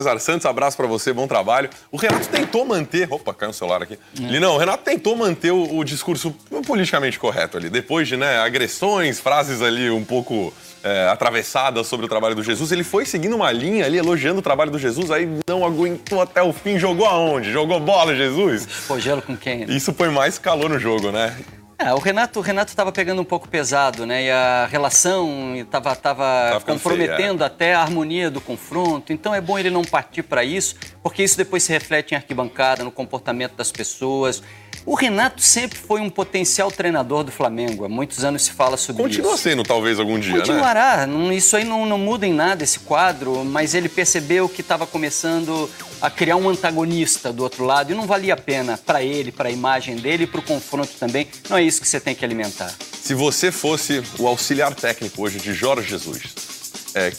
César Santos, abraço pra você, bom trabalho. O Renato tentou manter... Opa, caiu um celular aqui. Linão, o Renato tentou manter o discurso politicamente correto ali. Depois de agressões, frases ali um pouco atravessadas sobre o trabalho do Jesus, ele foi seguindo uma linha ali, elogiando o trabalho do Jesus, aí não aguentou até o fim. Jogou aonde? Jogou bola, Jesus? Foi gelo com quem? Isso põe mais calor no jogo, né? O Renato estava pegando um pouco pesado, né? E a relação estava comprometendo feio, até a harmonia do confronto. Então é bom ele não partir para isso, porque isso depois se reflete em arquibancada, no comportamento das pessoas. O Renato sempre foi um potencial treinador do Flamengo. Há muitos anos se fala sobre isso. Continua sendo, talvez, algum dia, Continuará. Né? Isso aí não muda em nada, esse quadro, mas ele percebeu que estava começando a criar um antagonista do outro lado e não valia a pena para ele, para a imagem dele e para o confronto também. Não é isso que você tem que alimentar. Se você fosse o auxiliar técnico hoje de Jorge Jesus,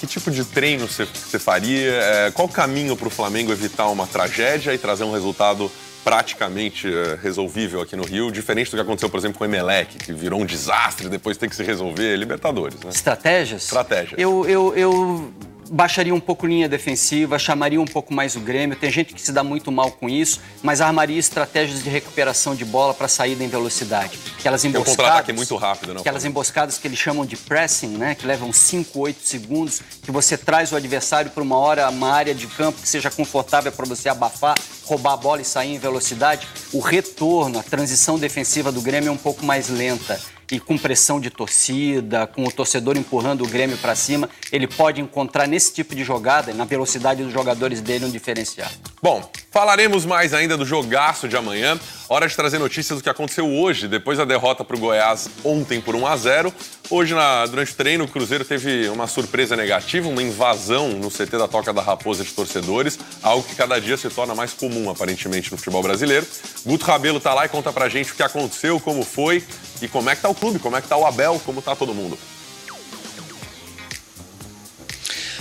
que tipo de treino você faria? Qual o caminho para o Flamengo evitar uma tragédia e trazer um resultado praticamente resolvível aqui no Rio, diferente do que aconteceu, por exemplo, com o Emelec, que virou um desastre, depois tem que se resolver, Libertadores, né? Estratégias? Estratégias. Eu baixaria um pouco linha defensiva, chamaria um pouco mais o Grêmio. Tem gente que se dá muito mal com isso, mas armaria estratégias de recuperação de bola para saída em velocidade. Aquelas emboscadas, tem um contra-ataque muito rápido, não? Aquelas emboscadas que eles chamam de pressing, né? Que levam 5, 8 segundos, que você traz o adversário para uma área de campo que seja confortável para você abafar, roubar a bola e sair em velocidade. O retorno, a transição defensiva do Grêmio é um pouco mais lenta. E com pressão de torcida, com o torcedor empurrando o Grêmio para cima, ele pode encontrar nesse tipo de jogada, na velocidade dos jogadores dele, um diferencial. Bom, falaremos mais ainda do jogaço de amanhã. Hora de trazer notícias do que aconteceu hoje, depois da derrota para o Goiás ontem por 1-0. Hoje, durante o treino, o Cruzeiro teve uma surpresa negativa, uma invasão no CT da Toca da Raposa de torcedores, algo que cada dia se torna mais comum, aparentemente, no futebol brasileiro. Guto Rabelo tá lá e conta pra gente o que aconteceu, como foi e como é que tá o clube, como é que tá o Abel, como tá todo mundo.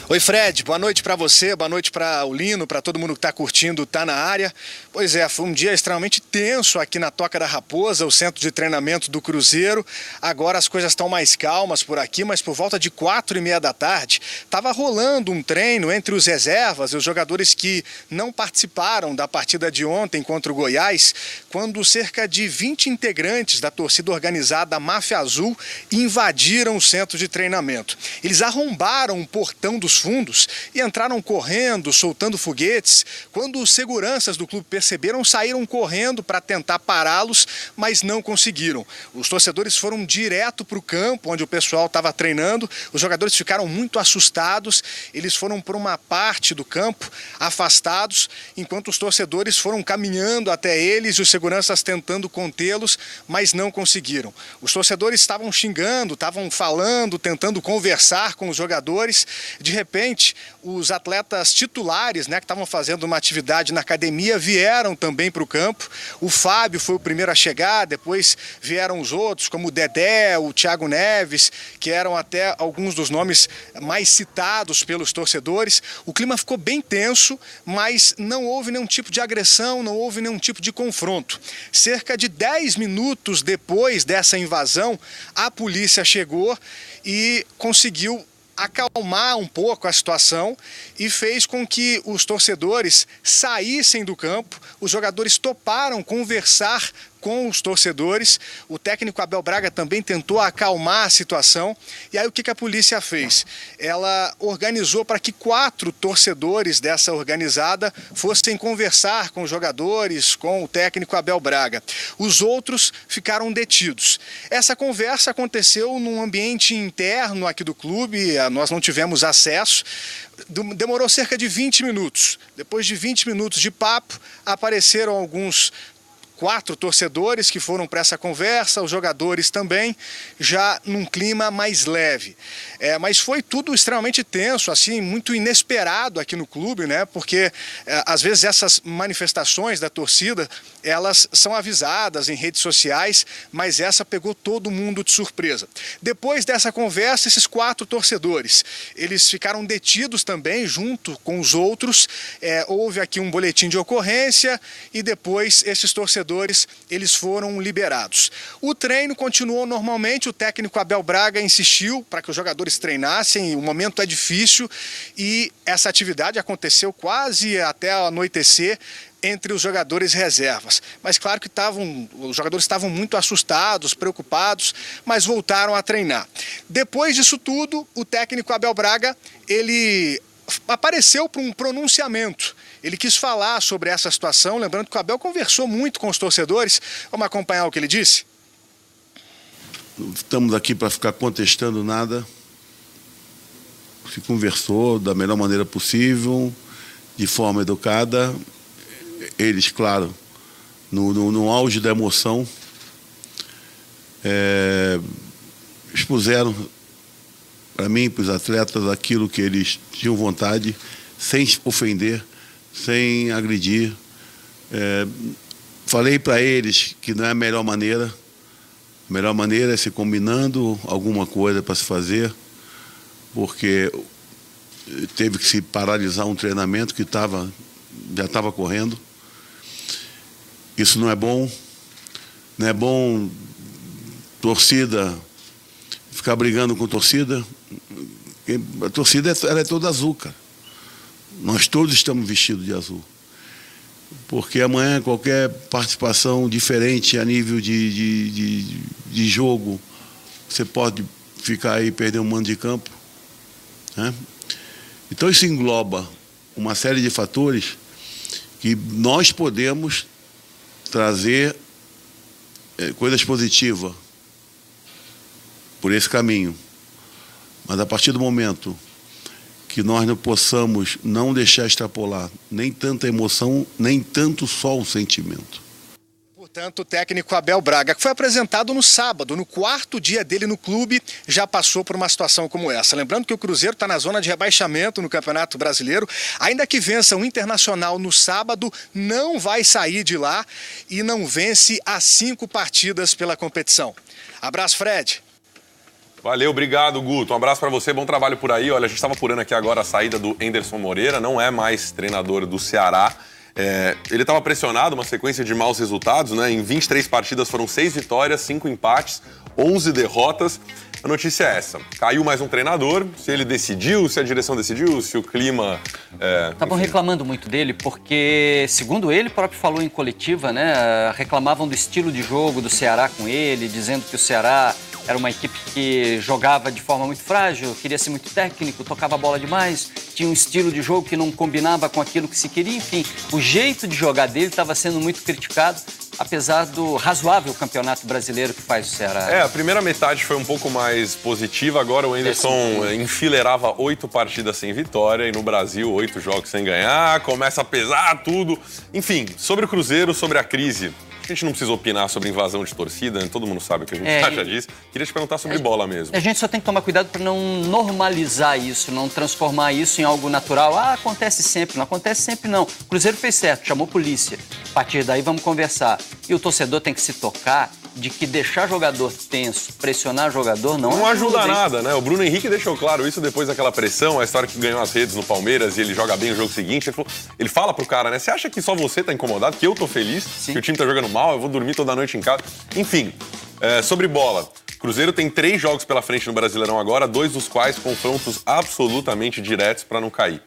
Oi, Fred, boa noite para você, boa noite para o Lino, para todo mundo que está curtindo, tá na área. Pois é, foi um dia extremamente tenso aqui na Toca da Raposa, o centro de treinamento do Cruzeiro. Agora as coisas estão mais calmas por aqui, mas por volta de 4h30 da tarde, estava rolando um treino entre os reservas e os jogadores que não participaram da partida de ontem contra o Goiás, quando cerca de 20 integrantes da torcida organizada Máfia Azul invadiram o centro de treinamento. Eles arrombaram o portão dos fundos e entraram correndo, soltando foguetes. Quando os seguranças do clube perceberam, saíram correndo para tentar pará-los, mas não conseguiram. Os torcedores foram direto para o campo onde o pessoal estava treinando. Os jogadores ficaram muito assustados. Eles foram para uma parte do campo, afastados, enquanto os torcedores foram caminhando até eles e os seguranças tentando contê-los, mas não conseguiram. Os torcedores estavam xingando, estavam falando, tentando conversar com os jogadores. De repente, os atletas titulares, que estavam fazendo uma atividade na academia, vieram também para o campo. O Fábio foi o primeiro a chegar, depois vieram os outros, como o Dedé, o Thiago Neves, que eram até alguns dos nomes mais citados pelos torcedores. O clima ficou bem tenso, mas não houve nenhum tipo de agressão, não houve nenhum tipo de confronto. Cerca de 10 minutos depois dessa invasão, a polícia chegou e conseguiu acalmar um pouco a situação e fez com que os torcedores saíssem do campo. Os jogadores toparam conversar com os torcedores. O técnico Abel Braga também tentou acalmar a situação. E aí o que a polícia fez? Ela organizou para que 4 torcedores dessa organizada fossem conversar com os jogadores, com o técnico Abel Braga. Os outros ficaram detidos. Essa conversa aconteceu num ambiente interno aqui do clube, nós não tivemos acesso. Demorou cerca de 20 minutos. Depois de 20 minutos de papo, apareceram alguns 4 torcedores que foram para essa conversa, os jogadores também, já num clima mais leve. Mas foi tudo extremamente tenso, assim, muito inesperado aqui no clube, né? Porque às vezes essas manifestações da torcida, elas são avisadas em redes sociais, mas essa pegou todo mundo de surpresa. Depois dessa conversa, esses 4 torcedores, eles ficaram detidos também, junto com os outros. Houve aqui um boletim de ocorrência e depois esses torcedores jogadores eles foram liberados. O treino continuou normalmente, o técnico Abel Braga insistiu para que os jogadores treinassem, o momento é difícil e essa atividade aconteceu quase até anoitecer entre os jogadores reservas. Mas claro que os jogadores estavam muito assustados, preocupados, mas voltaram a treinar. Depois disso tudo, o técnico Abel Braga, ele apareceu para um pronunciamento. Ele quis falar sobre essa situação, lembrando que o Abel conversou muito com os torcedores. Vamos acompanhar o que ele disse? Não estamos aqui para ficar contestando nada. Se conversou da melhor maneira possível, de forma educada. Eles, claro, no auge da emoção, expuseram para mim, para os atletas, aquilo que eles tinham vontade, sem ofender, sem agredir. Falei para eles que não é a melhor maneira. A melhor maneira é se combinando alguma coisa para se fazer, porque teve que se paralisar um treinamento que já estava correndo. Isso não é bom. Não é bom torcida ficar brigando com torcida. A torcida ela é toda azul, cara. Nós todos estamos vestidos de azul. Porque amanhã qualquer participação diferente a nível de jogo, você pode ficar aí e perder um mando de campo, né? Então isso engloba uma série de fatores que nós podemos trazer coisas positivas por esse caminho. Mas a partir do momento que nós não possamos não deixar extrapolar nem tanta emoção, nem tanto só o sentimento. Portanto, o técnico Abel Braga, que foi apresentado no sábado, no 4º dia dele no clube, já passou por uma situação como essa. Lembrando que o Cruzeiro está na zona de rebaixamento no Campeonato Brasileiro. Ainda que vença o Internacional no sábado, não vai sair de lá e não vence as 5 partidas pela competição. Abraço, Fred. Valeu, obrigado, Guto. Um abraço para você, bom trabalho por aí. Olha, a gente estava apurando aqui agora a saída do Anderson Moreira, não é mais treinador do Ceará. Ele estava pressionado, uma sequência de maus resultados, né? Em 23 partidas foram 6 vitórias, 5 empates, 11 derrotas. A notícia é essa: caiu mais um treinador, se ele decidiu, se a direção decidiu, se o clima... Estavam reclamando muito dele porque, segundo ele próprio falou em coletiva, né? Reclamavam do estilo de jogo do Ceará com ele, dizendo que o Ceará era uma equipe que jogava de forma muito frágil, queria ser muito técnico, tocava a bola demais, tinha um estilo de jogo que não combinava com aquilo que se queria. Enfim, o jeito de jogar dele estava sendo muito criticado, apesar do razoável campeonato brasileiro que faz o Ceará. A primeira metade foi um pouco mais positiva, agora o Anderson enfileirava 8 partidas sem vitória e no Brasil 8 jogos sem ganhar, começa a pesar tudo. Enfim, sobre o Cruzeiro, sobre a crise... A gente não precisa opinar sobre invasão de torcida, né? Todo mundo sabe o que a gente acha disso. Queria te perguntar sobre bola mesmo. A gente só tem que tomar cuidado para não normalizar isso, não transformar isso em algo natural. Acontece sempre. Não acontece sempre, não. O Cruzeiro fez certo, chamou polícia. A partir daí vamos conversar. E o torcedor tem que se tocar de que deixar jogador tenso, pressionar jogador não ajuda nada, né? O Bruno Henrique deixou claro isso depois daquela pressão, a história que ganhou as redes no Palmeiras e ele joga bem o jogo seguinte. Ele fala pro cara, né? Você acha que só você tá incomodado, que eu tô feliz, que o time tá jogando mal, eu vou dormir toda noite em casa? Enfim, sobre bola. Cruzeiro tem 3 jogos pela frente no Brasileirão agora, 2 dos quais confrontos absolutamente diretos para não cair.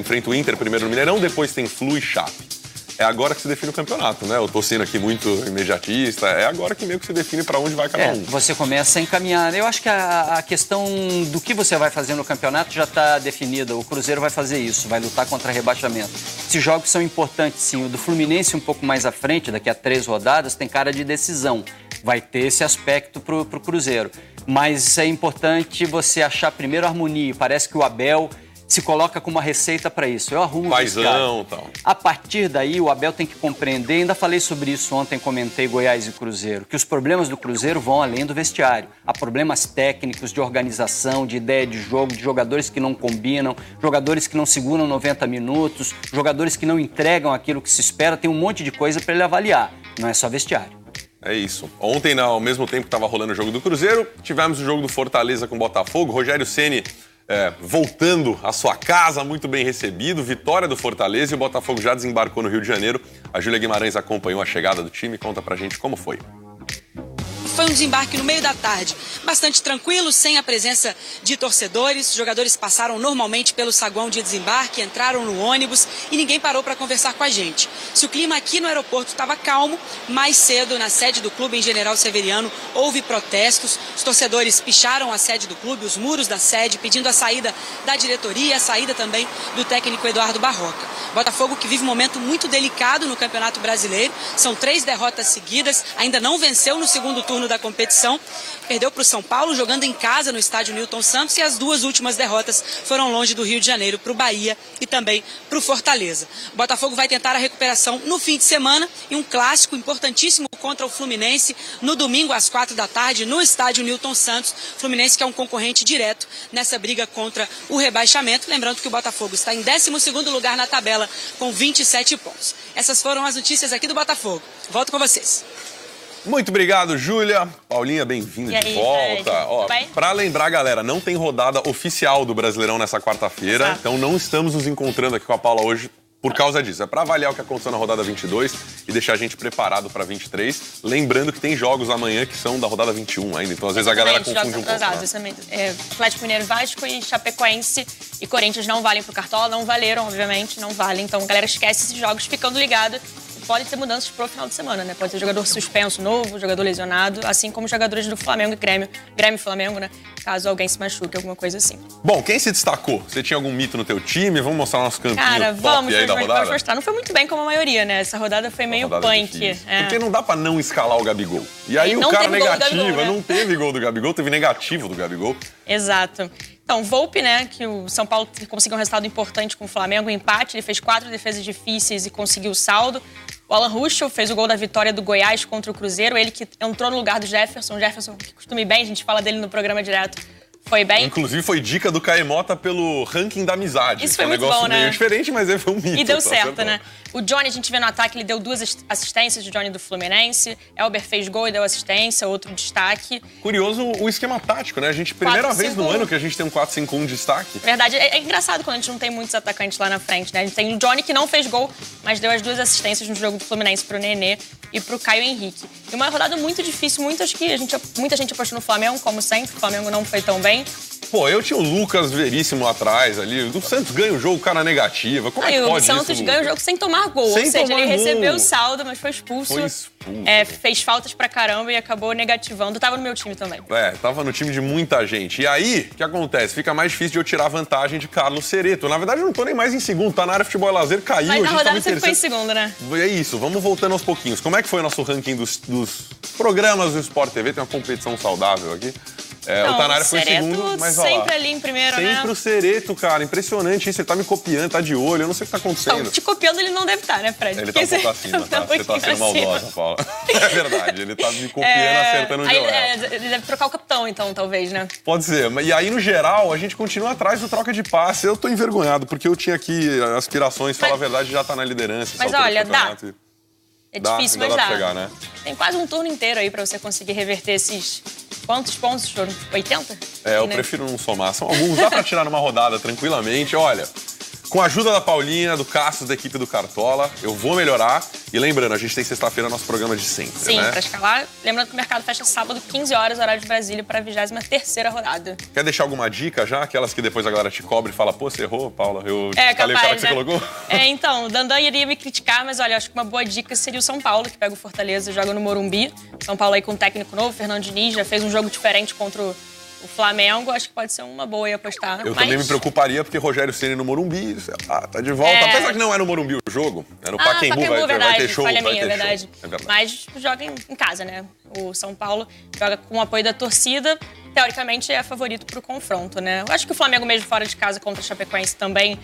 Enfrenta o Inter primeiro no Mineirão, depois tem Flu e Chape. É agora que se define o campeonato, né? Eu tô sendo aqui muito imediatista. É agora que meio que se define para onde vai cada um. Você começa a encaminhar. Eu acho que a questão do que você vai fazer no campeonato já está definida. O Cruzeiro vai fazer isso, vai lutar contra rebaixamento. Esses jogos são importantes, sim. O do Fluminense um pouco mais à frente, daqui a 3 rodadas, tem cara de decisão. Vai ter esse aspecto pro Cruzeiro. Mas é importante você achar primeiro a harmonia. Parece que o Abel se coloca como uma receita para isso. Eu arrumo paizão, tal. A partir daí, o Abel tem que compreender, ainda falei sobre isso ontem, comentei Goiás e Cruzeiro, que os problemas do Cruzeiro vão além do vestiário. Há problemas técnicos, de organização, de ideia de jogo, de jogadores que não combinam, jogadores que não seguram 90 minutos, jogadores que não entregam aquilo que se espera. Tem um monte de coisa para ele avaliar, não é só vestiário. É isso. Ontem, ao mesmo tempo que estava rolando o jogo do Cruzeiro, tivemos o jogo do Fortaleza com o Botafogo. Rogério Ceni voltando à sua casa, muito bem recebido. Vitória do Fortaleza e o Botafogo já desembarcou no Rio de Janeiro. A Júlia Guimarães acompanhou a chegada do time. Conta pra gente como foi. Foi um desembarque no meio da tarde, bastante tranquilo, sem a presença de torcedores. Os jogadores passaram normalmente pelo saguão de desembarque, entraram no ônibus e ninguém parou para conversar com a gente. Se o clima aqui no aeroporto estava calmo, mais cedo na sede do clube em General Severiano houve protestos. Os torcedores picharam a sede do clube, os muros da sede, pedindo a saída da diretoria, a saída também do técnico Eduardo Barroca. Botafogo que vive um momento muito delicado no Campeonato Brasileiro. São 3 derrotas seguidas, ainda não venceu no segundo turno da competição, perdeu para o São Paulo jogando em casa no estádio Newton Santos e as 2 últimas derrotas foram longe do Rio de Janeiro, para o Bahia e também para o Fortaleza. O Botafogo vai tentar a recuperação no fim de semana e um clássico importantíssimo contra o Fluminense no domingo às 4 da tarde no estádio Newton Santos. Fluminense que é um concorrente direto nessa briga contra o rebaixamento. Lembrando que o Botafogo está em 12º lugar na tabela com 27 pontos. Essas foram as notícias aqui do Botafogo. Volto com vocês. Muito obrigado, Júlia. Paulinha, bem-vinda de volta. Para lembrar, galera, não tem rodada oficial do Brasileirão nessa quarta-feira, então não estamos nos encontrando aqui com a Paula hoje por causa disso. É para avaliar o que aconteceu na rodada 22 e deixar a gente preparado para 23. Lembrando que tem jogos amanhã que são da rodada 21 ainda, então às vezes a galera confunde um pouco. Atlético Mineiro, Vasco e Chapecoense e Corinthians não valem pro Cartola, não valeram, obviamente, não valem. Então a galera esquece esses jogos ficando ligado. Pode ter mudanças pro final de semana, né? Pode ter jogador suspenso novo, jogador lesionado, assim como jogadores do Flamengo e Grêmio e Flamengo, né? Caso alguém se machuque, alguma coisa assim. Bom, quem se destacou? Você tinha algum mito no teu time? Vamos mostrar o nosso campinho top aí da rodada? Vamos mostrar. Não foi muito bem como a maioria, né? Essa rodada foi meio punk. Porque não dá pra não escalar o Gabigol. E aí o cara negativa, não teve gol do Gabigol, teve negativo do Gabigol. Exato. Então, Volpi, né, que o São Paulo conseguiu um resultado importante com o Flamengo, um empate, ele fez 4 defesas difíceis e conseguiu o saldo. O Alan Ruschel fez o gol da vitória do Goiás contra o Cruzeiro, ele que entrou no lugar do Jefferson, que costuma ir bem, a gente fala dele no programa direto, foi bem. Inclusive foi dica do Caemota pelo ranking da amizade. Isso foi um muito negócio bom, né? Meio diferente, mas foi um mito. E deu certo, né? O Johnny, a gente vê no ataque, ele deu 2 assistências, o Johnny do Fluminense. Elber fez gol e deu assistência, outro destaque. Curioso o esquema tático, né? A gente, primeira vez no ano que a gente tem um 4-5-1 destaque. Verdade, é engraçado quando a gente não tem muitos atacantes lá na frente, né? A gente tem o Johnny que não fez gol, mas deu as 2 assistências no jogo do Fluminense pro Nenê e pro Caio Henrique. E uma rodada muito difícil, muita gente apostou no Flamengo, como sempre, o Flamengo não foi tão bem. Pô, eu tinha o Lucas Veríssimo lá atrás ali. O Santos ganha o jogo, cara negativa. Como é que pode isso, O Santos ganha o jogo sem tomar gol. Ou seja, ele recebeu o saldo, mas foi expulso. Fez faltas pra caramba e acabou negativando. Tava no meu time também. Tava no time de muita gente. E aí, o que acontece? Fica mais difícil de eu tirar vantagem de Carlos Cereto. Na verdade, eu não tô nem mais em segundo. Tá na área Futebol e Lazer, caiu. Mas na rodada você foi em segundo, né? É isso, vamos voltando aos pouquinhos. Como é que foi o nosso ranking dos programas do Sport TV? Tem uma competição saudável aqui. O Tanário foi em segundo, mas olha lá. Sempre ali em primeiro, né? Sempre o Cereto, cara. Impressionante isso. Ele tá me copiando, tá de olho. Eu não sei o que tá acontecendo. Não, te copiando ele não deve estar, né, Fred? Ele tá um pouco acima, tá? Você tá sendo maldosa, Paula. É verdade. Ele tá me copiando, acertando o Joel. Ele deve trocar o capitão, então, talvez, né? Pode ser. E aí, no geral, a gente continua atrás do troca de passe. Eu tô envergonhado, porque eu tinha aqui aspirações, falar a verdade, já tá na liderança. Mas olha, dá. É difícil, mas dá. Chegar, né? Tem quase um turno inteiro aí pra você conseguir reverter esses... Quantos pontos foram? 80? Eu prefiro não somar. São alguns. Dá pra tirar numa rodada tranquilamente. Olha, com a ajuda da Paulinha, do Cássio, da equipe do Cartola, eu vou melhorar. E lembrando, a gente tem sexta-feira nosso programa de sempre, Sim, né? Pra escalar. Lembrando que o mercado fecha sábado, 15 horas, horário de Brasília, pra 23ª rodada. Quer deixar alguma dica já? Aquelas que depois a galera te cobre e fala, pô, você errou, Paula? Eu falei o cara que você colocou? Então, o Dandan iria me criticar, mas olha, acho que uma boa dica seria o São Paulo, que pega o Fortaleza e joga no Morumbi. São Paulo aí com um técnico novo, Fernando Diniz, já fez um jogo diferente contra o Flamengo, acho que pode ser uma boa aí apostar. Eu também me preocuparia, porque Rogério Ceni no Morumbi, tá de volta. Apesar que não é no Morumbi o jogo, é no Pacaembu, vai ter show. Verdade. Mas joga em casa, né? O São Paulo joga com o apoio da torcida, teoricamente é favorito pro confronto, né? Eu acho que o Flamengo mesmo fora de casa contra a Chapecoense também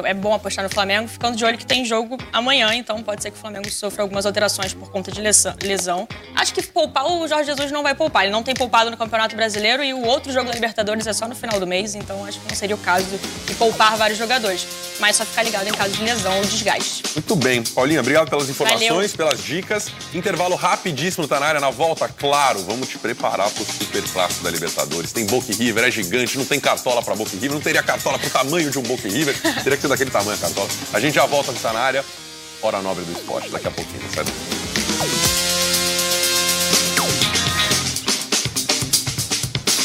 É bom apostar no Flamengo, ficando de olho que tem jogo amanhã, então pode ser que o Flamengo sofra algumas alterações por conta de lesão. Acho que poupar o Jorge Jesus não vai poupar. Ele não tem poupado no Campeonato Brasileiro e o outro jogo da Libertadores é só no final do mês, então acho que não seria o caso de poupar vários jogadores. Mas só ficar ligado em caso de lesão ou desgaste. Muito bem. Paulinha, obrigado pelas informações, Valeu. pelas dicas. Intervalo rapidíssimo, tá na área. Na volta, claro, vamos te preparar pro Super Clássico da Libertadores. Tem Boca e River, é gigante, não tem cartola pra Boca e River, não teria cartola pro tamanho de um Boca e River, teria que ser daquele tamanho a cartola. A gente já volta com o Tá na área. Hora nobre do esporte, daqui a pouquinho, certo?